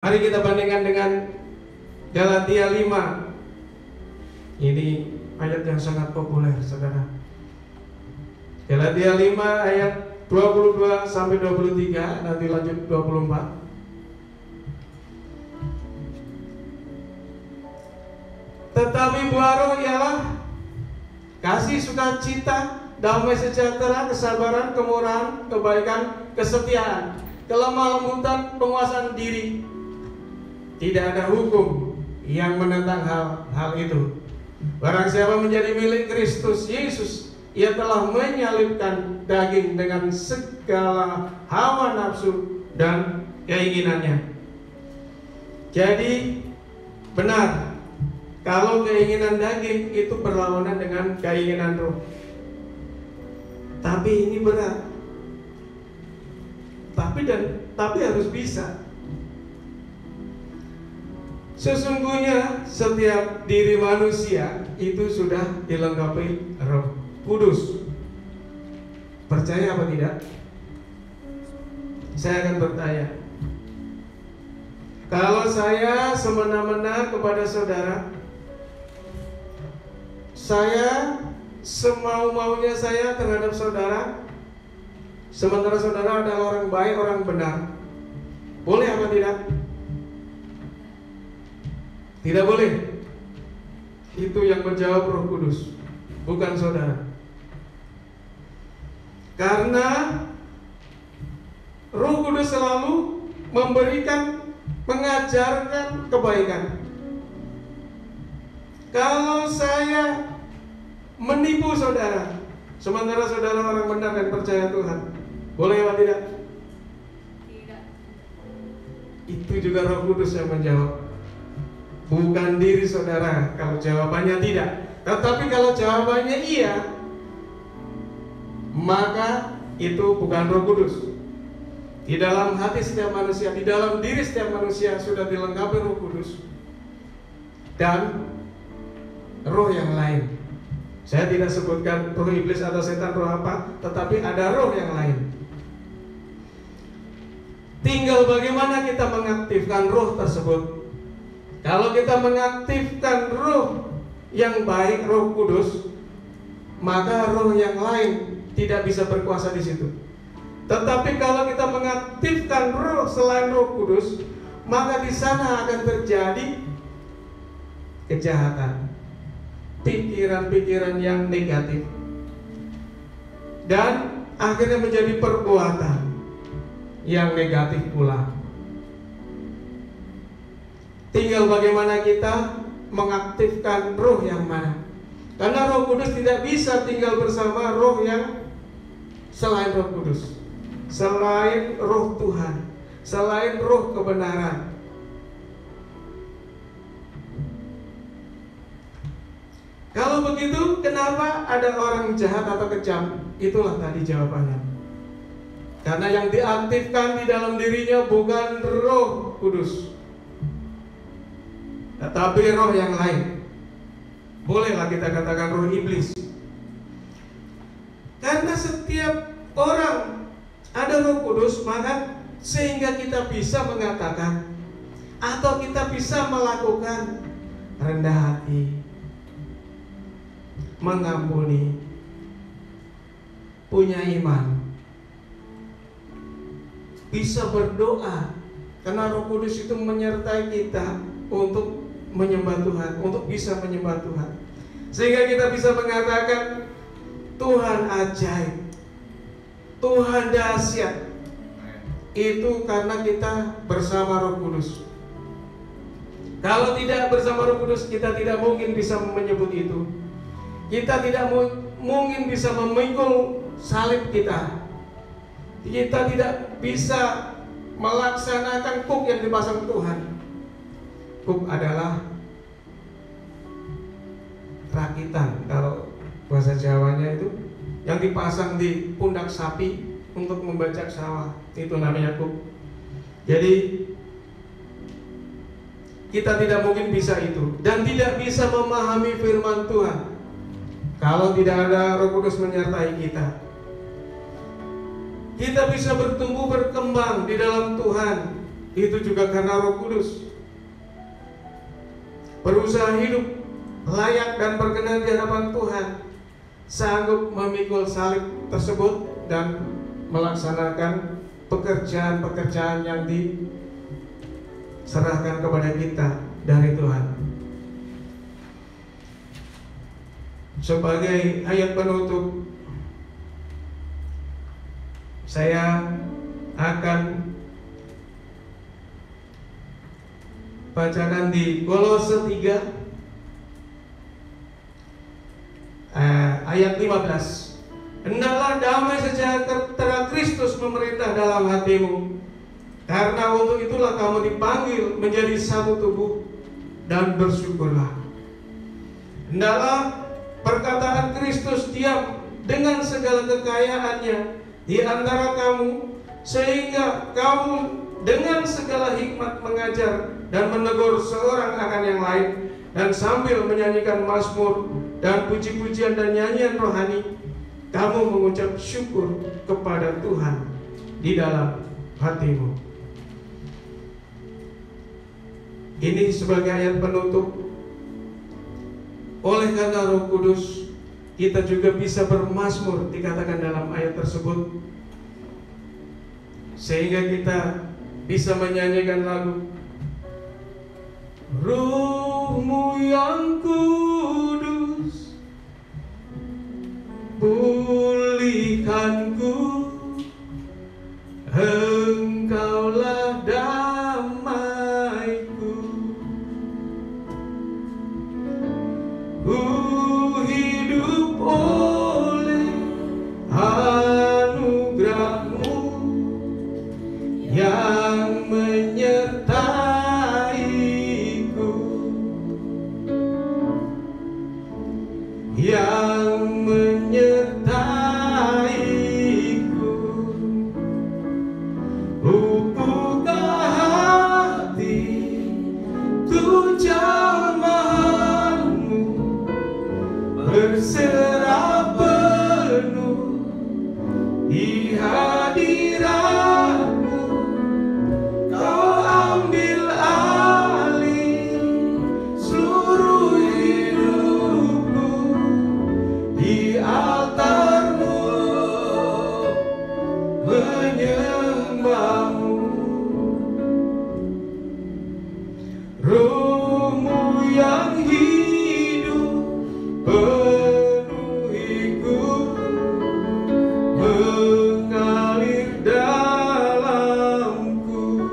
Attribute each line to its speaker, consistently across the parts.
Speaker 1: Mari kita bandingkan dengan Galatia 5. Ini ayat yang sangat populer, saudara. Galatia 5 ayat 22 sampai 23, nanti lanjut 24. Tetapi buah roh ialah kasih, sukacita, damai sejahtera, kesabaran, kemurahan, kebaikan, kesetiaan, kelemah lembutan, penguasaan diri. Tidak ada hukum yang menentang hal itu. Barang siapa menjadi milik Kristus Yesus, ia telah menyalibkan daging dengan segala hawa nafsu dan keinginannya. Jadi benar, kalau keinginan daging itu berlawanan dengan keinginan roh. Tapi ini berat. Tapi harus bisa. Sesungguhnya setiap diri manusia itu sudah dilengkapi Roh Kudus. Percaya apa tidak? Saya akan bertanya. Kalau saya semena-mena kepada saudara, saya semau-maunya saya terhadap saudara, sementara saudara adalah orang baik, orang benar, boleh apa tidak? Tidak boleh. Itu yang menjawab Roh Kudus, bukan saudara. Karena Roh Kudus selalu memberikan, mengajarkan kebaikan. Kalau saya menipu saudara, sementara saudara orang benar dan percaya Tuhan, boleh apa tidak?
Speaker 2: Tidak.
Speaker 1: Itu juga Roh Kudus yang menjawab, bukan diri saudara. Kalau jawabannya tidak, tetapi kalau jawabannya iya, maka itu bukan Roh Kudus. Di dalam hati setiap manusia, di dalam diri setiap manusia sudah dilengkapi Roh Kudus dan roh yang lain. Saya tidak sebutkan roh iblis atau setan, roh apa, tetapi ada roh yang lain. Tinggal bagaimana kita mengaktifkan roh tersebut. Kalau kita mengaktifkan roh yang baik, Roh Kudus, maka roh yang lain tidak bisa berkuasa di situ. Tetapi kalau kita mengaktifkan roh selain Roh Kudus, maka di sana akan terjadi kejahatan, pikiran-pikiran yang negatif, dan akhirnya menjadi perbuatan yang negatif pula. Tinggal bagaimana kita mengaktifkan roh yang mana. Karena Roh Kudus tidak bisa tinggal bersama roh yang selain Roh Kudus, selain roh Tuhan, selain roh kebenaran. Kalau begitu, kenapa ada orang jahat atau kejam? Itulah tadi jawabannya. Karena yang diaktifkan di dalam dirinya bukan Roh Kudus, tetapi roh yang lain. Bolehlah kita katakan roh iblis. Karena setiap orang ada Roh Kudus, maka sehingga kita bisa mengatakan atau kita bisa melakukan rendah hati, mengampuni, punya iman, bisa berdoa. Karena Roh Kudus itu menyertai kita untuk menyembah Tuhan, untuk bisa menyembah Tuhan, sehingga kita bisa mengatakan Tuhan ajaib, Tuhan dahsyat. Itu karena kita bersama Roh Kudus. Kalau tidak bersama Roh Kudus, kita tidak mungkin bisa menyebut itu. Kita tidak mungkin bisa memikul salib kita. Kita tidak bisa melaksanakan kuk yang dipasang Tuhan. Kuk adalah rakitan, kalau bahasa Jawanya itu yang dipasang di pundak sapi untuk membajak sawah, itu namanya kuk. Jadi kita tidak mungkin bisa itu, dan tidak bisa memahami firman Tuhan kalau tidak ada Roh Kudus menyertai kita. Kita bisa bertumbuh berkembang di dalam Tuhan itu juga karena Roh Kudus. Berusaha hidup layak dan berkenan di hadapan Tuhan, sanggup memikul salib tersebut dan melaksanakan pekerjaan-pekerjaan yang diserahkan kepada kita dari Tuhan. Sebagai ayat penutup, saya akan bacakan di Kolose 3 ayat 15. Hendaklah damai sejahtera Kristus memerintah dalam hatimu, karena untuk itulah kamu dipanggil menjadi satu tubuh, dan bersyukurlah. Hendaklah perkataan Kristus diam dengan segala kekayaannya di antara kamu, sehingga kamu dengan segala hikmat mengajar dan menegur seorang akan yang lain, dan sambil menyanyikan mazmur dan puji-pujian dan nyanyian rohani, kamu mengucap syukur kepada Tuhan di dalam hatimu. Ini sebagai ayat penutup. Oleh karena Roh Kudus, kita juga bisa bermazmur, dikatakan dalam ayat tersebut, sehingga kita bisa menyanyikan lagu, Ruh-Mu yang kudus, pulihkanku, Engkaulah damaiku. Ku hidup oleh anugerah-Mu yang menyertaiku, yang menyertaiku. Buka hati untuk jamahan-Mu, berserah penuh di hadirat-Mu. Kau ambil alih seluruh hidupku di altar-Mu, menyembah-Mu. Roh-Mu yang hidup penuhiku, mengalir dalamku.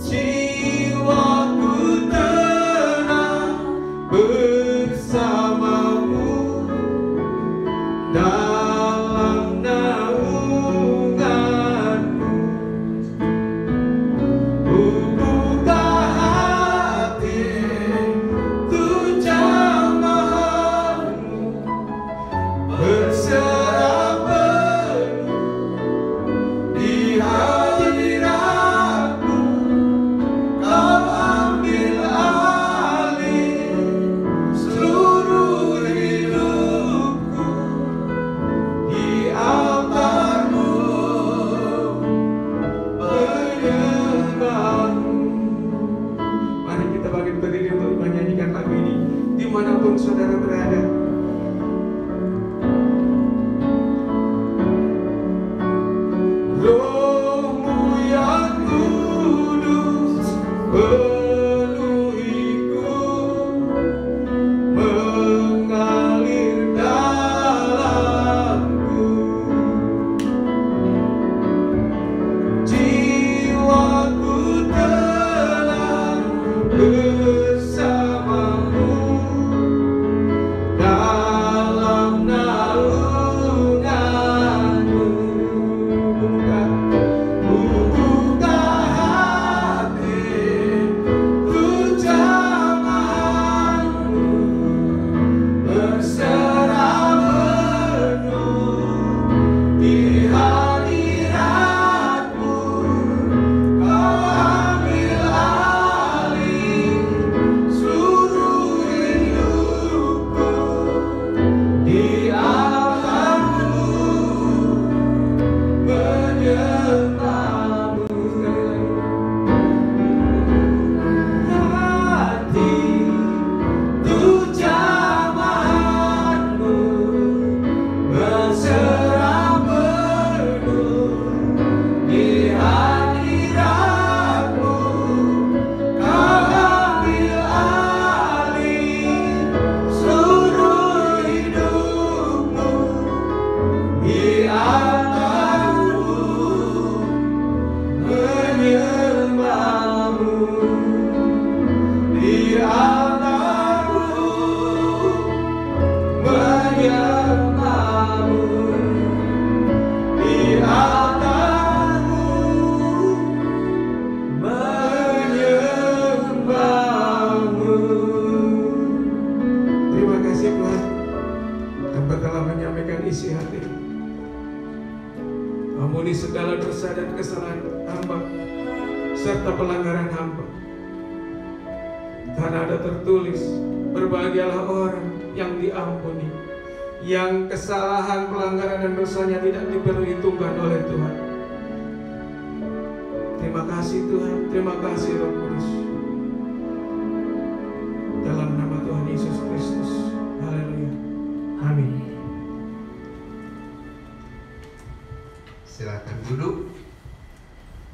Speaker 1: Jiwaku tenang bersama-Mu dalam naungan-Mu. Buka Ampuni segala dosa dan kesalahan hamba serta pelanggaran hamba. Karena ada tertulis, berbahagialah orang yang diampuni, yang kesalahan, pelanggaran dan dosanya tidak diperhitungkan oleh Tuhan. Terima kasih Tuhan, terima kasih Roh Kudus. Dalam nama Tuhan Yesus Kristus. Haleluya. Amin.
Speaker 3: Silakan duduk.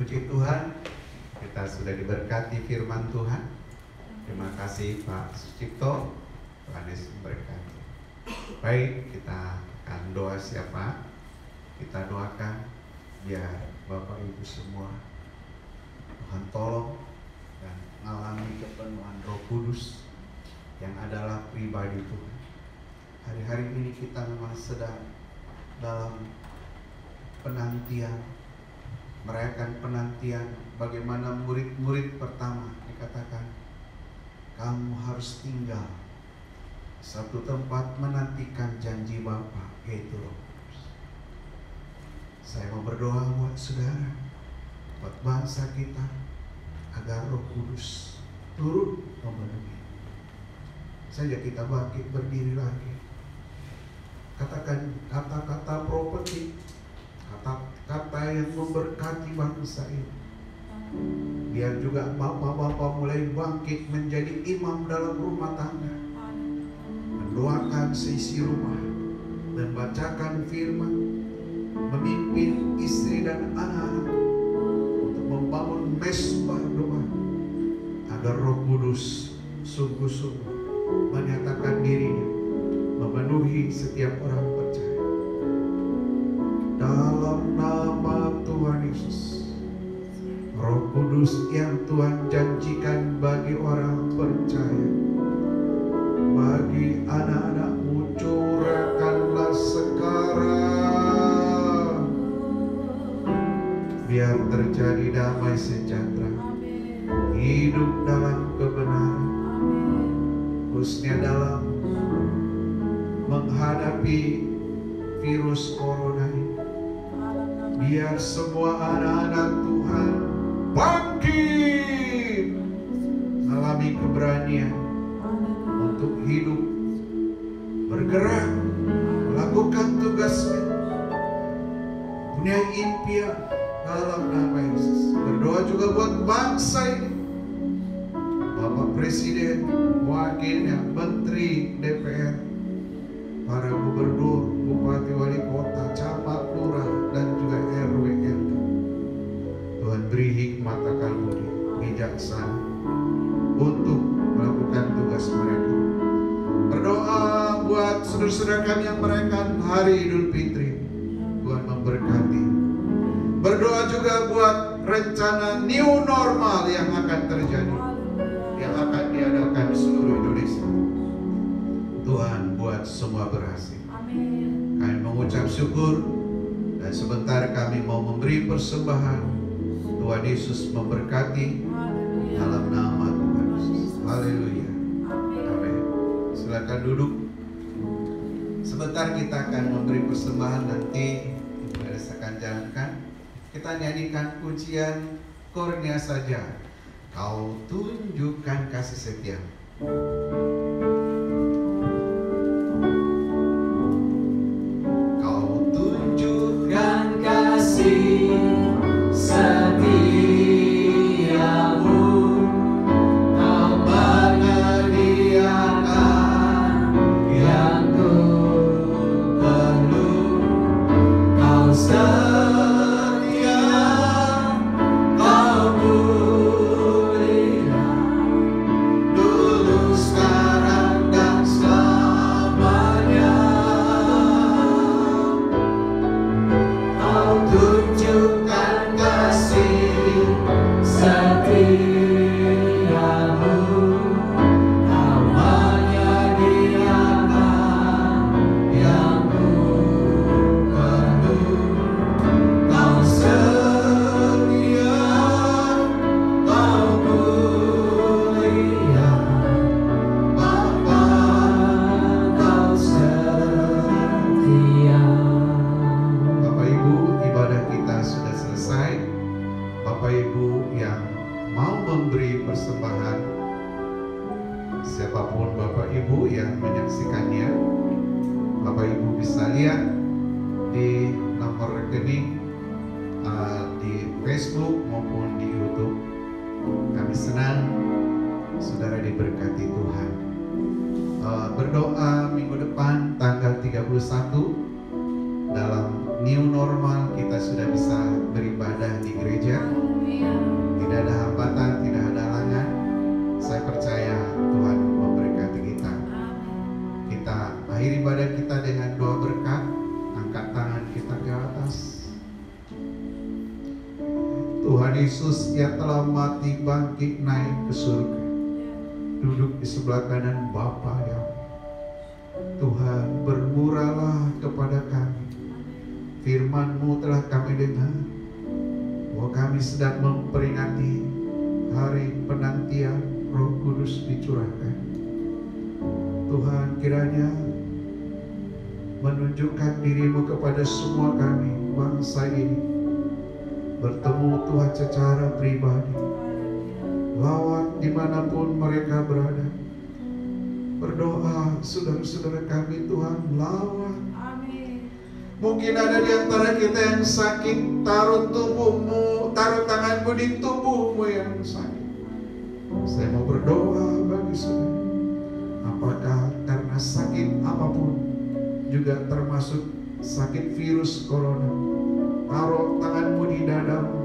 Speaker 3: Puji Tuhan, kita sudah diberkati firman Tuhan. Terima kasih Pak Sucipto. Tuhan Yesus memberkati. Baik, kita akan doa siapa? Kita doakan biar Bapak Ibu semua Tuhan tolong dan mengalami kepenuhan Roh Kudus yang adalah pribadi Tuhan. Hari-hari ini kita memang sedang dalam penantian, merayakan penantian bagaimana murid-murid pertama dikatakan, kamu harus tinggal satu tempat menantikan janji Bapa, yaitu Roh Kudus. Saya mau berdoa buat saudara, buat bangsa kita, agar Roh Kudus turun memenuhi. Saja kita bangkit berdiri lagi. Katakan kata-kata profetik, kata-kata yang memberkati bangsa ini. Biar juga bapak-bapak mulai bangkit menjadi imam dalam rumah tangga, mendoakan seisi rumah, membacakan firman, memimpin istri dan anak-anak untuk membangun mesbah doa, agar Roh Kudus sungguh-sungguh menyatakan dirinya, memenuhi setiap orang percaya. Dalam nama Tuhan Yesus, Roh Kudus yang Tuhan janjikan bagi orang percaya, bagi anak-anak-Mu, curahkanlah sekarang. Biar terjadi damai sejahtera, hidup dalam kebenaran, khususnya dalam menghadapi virus corona ini. Biar semua anak-anak Tuhan bangkit, alami keberanian untuk hidup, bergerak, melakukan tugasnya, punya impian dalam nama Yesus. Berdoa juga buat bangsa ini, Bapak Presiden, wakilnya, Menteri, DPR, para gubernur, bupati, wali kota, camat, lurah, dan juga RW, RT. Tuhan beri hikmat akal budi, bijaksana untuk melakukan tugas mereka. Berdoa buat saudara-saudara kami yang merayakan Hari Idul Fitri, Tuhan memberkati. Berdoa juga buat rencana new normal yang akan terjadi, yang akan diadakan di seluruh Indonesia. Tuhan buat semua berhasil. Kami mengucap syukur, dan sebentar kami mau memberi persembahan. Tuhan Yesus memberkati dalam nama Tuhan Yesus. Haleluya. Amin. Silakan duduk. Sebentar kita akan memberi persembahan, nanti Ibu Elis akan jalankan. Kita nyanyikan pujian Kurnia saja. Kau tunjukkan kasih setia. Kau tunjukkan kasih setiamu, kau menyediakan yang ku perlu, kau setia, kau mulia, dulu sekarang memberi persembahan, siapapun Bapak Ibu yang menyaksikannya, Bapak Ibu bisa lihat di nomor rekening di Facebook maupun di YouTube. Kami senang saudara diberkati Tuhan. Berdoa minggu depan tanggal 31 dalam new normal kita sudah bisa beribadah di gereja. Tidak ada hambatan, tidak ada halangan. Saya percaya Tuhan memberkati kita. Kita akhiri ibadah kita dengan doa berkat. Angkat tangan kita ke atas. Tuhan Yesus yang telah mati bangkit naik ke surga, duduk di sebelah kanan Bapa ya. Tuhan, bermurahlah kepada kami. Firman-Mu telah kami dengar bahwa kami sedang memperingati hari penantian Roh Kudus dicurahkan. Tuhan, kiranya menunjukkan diri-Mu kepada semua kami, bangsa ini, bertemu Tuhan secara pribadi, lawat dimanapun mereka berada. Berdoa saudara-saudara kami Tuhan, lawat. Mungkin ada di antara kita yang sakit, taruh tubuhmu, taruh tanganmu di tubuhmu yang sakit. Saya mau berdoa bagi saudara. Apakah karena sakit apapun, juga termasuk sakit virus corona, taruh tanganmu di dadamu.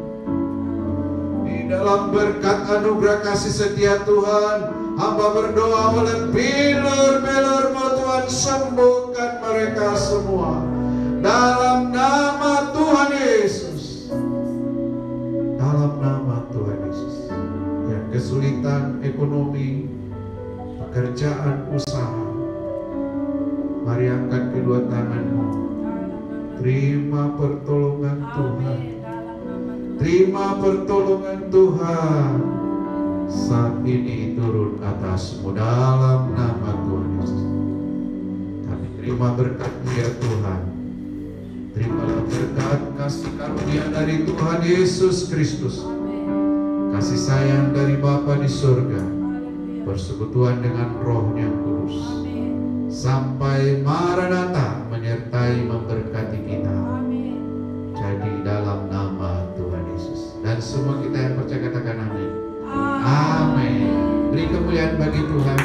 Speaker 3: Di dalam berkat anugerah kasih setia Tuhan, hamba berdoa oleh bilur-bilur-Mu Tuhan, sembuhkan mereka semua. Dalam nama Tuhan Yesus. Dalam nama Tuhan Yesus. Yang kesulitan ekonomi, pekerjaan, usaha, mari angkat kedua tanganmu. Terima pertolongan Tuhan. Terima pertolongan Tuhan. Saat ini turun atasmu dalam nama Tuhan Yesus. Kami terima berkat-Mu ya Tuhan. Terimalah berkat kasih karunia dari Tuhan Yesus Kristus, kasih sayang dari Bapa di surga, persekutuan dengan Roh yang kudus, sampai Maranatha menyertai memberkati kita. Jadi dalam nama Tuhan Yesus. Dan semua kita yang percaya katakan amin. Amin. Beri kemuliaan bagi Tuhan.